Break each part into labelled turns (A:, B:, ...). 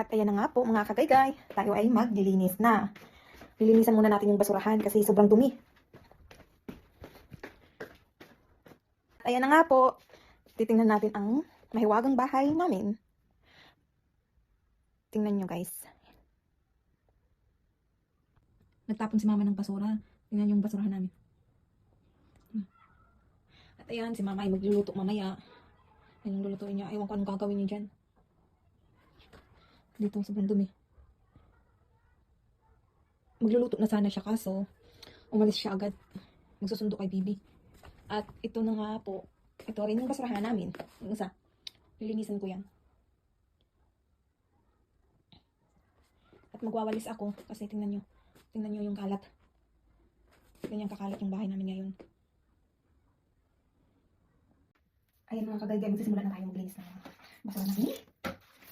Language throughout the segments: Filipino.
A: At ayan na nga po mga kagaygay, tayo ay maglilinis na. Lilinisan muna natin yung basurahan kasi sobrang dumi. At ayan na nga po, titingnan natin ang mahiwagang bahay namin. Tingnan nyo guys. Nagtapon si mama ng basura. Tingnan yung basurahan namin. At ayan, si mama ay magluluto mamaya. Yan yung lulutuin niya. Ewan ko anong gagawin niya dyan. Dito, sobrang dumi. Magluluto na sana siya kaso umalis siya agad. Magsusundo kay Bibi. At ito na nga po. Ito rin yung basurahan namin. Yung isa. Lilinisan ko yan. At magwawalis ako kasi tingnan nyo. Tingnan nyo yung kalat. Ganyan kakalat yung bahay namin ngayon. Ayan mga kagaygay, magsisimula na tayo maglinis ng basura namin.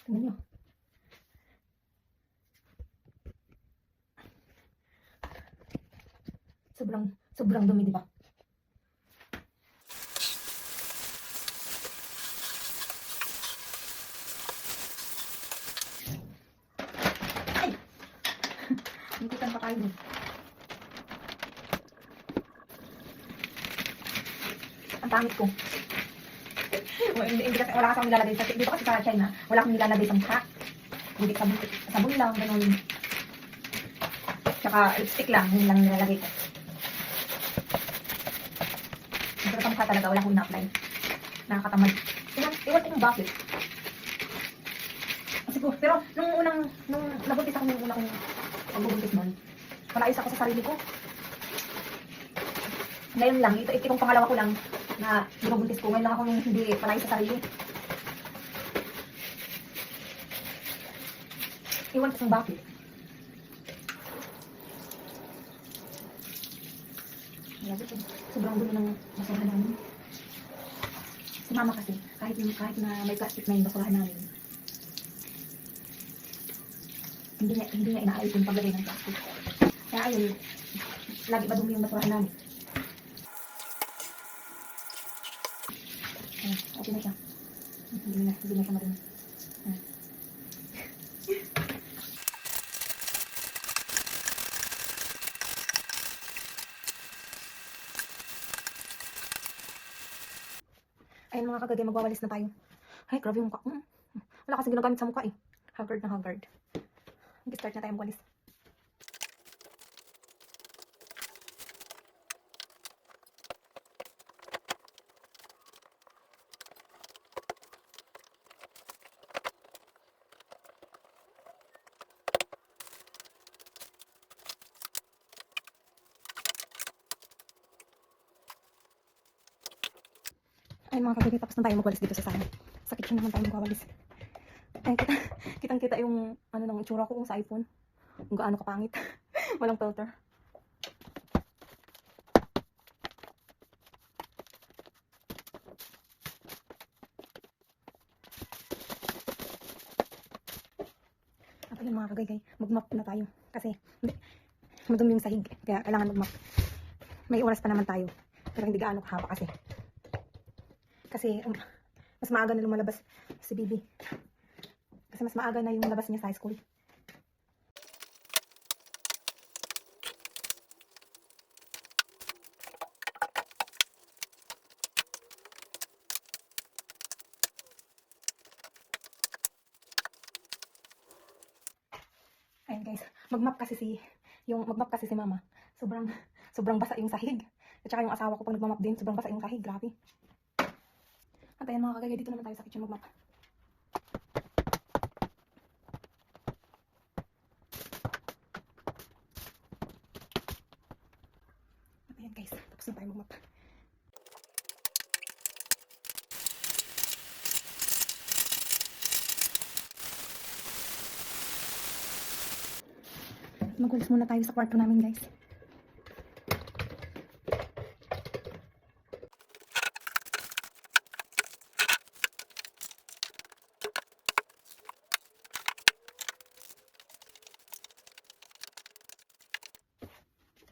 A: Tingnan nyo. Sobrang dumi, di ba? Ay! Nititan pa tayo dun. Ang pangit ko. Hindi kasi wala kasang nilalagay sa dito kasi sa China. Wala akong nilalagay sa mukha. Hindi sabon lang, ganun. Tsaka lipstick lang, yun lang nilalagay ko. Pero sa mukha talaga, wala akong na-apply. Nakakatamad. Iwan ko kung bakit. Kasi po, pero nung nabuntis ako yung una kong pagbubuntis nun, palais ako sa sarili ko. Ngayon lang, itong pangalawa ko lang na binubuntis ko. Ngayon lang ako yung hindi palais sa sarili. Iwan ko kung bakit. Sobrang gulo ng basurahan namin. Si mama kasi, kahit na may plastic na yung basurahan namin, hindi niya inaayos yung paglagay ng plastic. Kaya ayun, lagi madumi yung basurahan namin. Okay na siya. Hindi na siya madumi. Ayun mga kagagay, magwawalis na tayo. Ay, grabe yung mukha. Wala kasi ginagamit sa mukha eh. Haggard na haggard. Mag-start na tayo magwalis. Ay mga kagagay, tapos na tayo magwalis dito sa kitchen naman tayo magwawalis. Ay, kitang-kita yung ano ng itsura ko sa iPhone. Kung gaano kapangit. Walang filter. At ayun mga kagagay, mag-mop na tayo. Kasi madumi yung sahig. Kaya kailangan mag-mop. May oras pa naman tayo. Pero hindi gaano kahaba kasi. Kasi mas maaga na lumalabas si Bibi. Kasi mas maaga na yung labas niya sa high school. Ayun guys, mag-map kasi si mama. Sobrang basa yung sahig. At saka yung asawa ko pag nagmamap din, sobrang basa yung sahig, grabe. At ayan mga kagaya, dito naman tayo sa kitchen mag-map. At ayan guys, tapos na tayo mag-map. Magwalis muna tayo sa kwarto namin guys.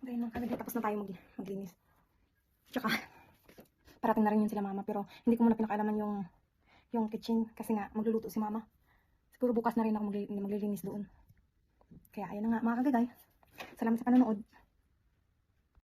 A: Ayun mga kagaya, tapos na tayo maglinis. Tsaka, parating na rin yun sila mama, pero hindi ko muna pinakaalaman yung kitchen kasi nga magluluto si mama. Siguro bukas na rin ako maglilinis doon. Kaya ayun na nga mga kagagay. Salamat sa panonood.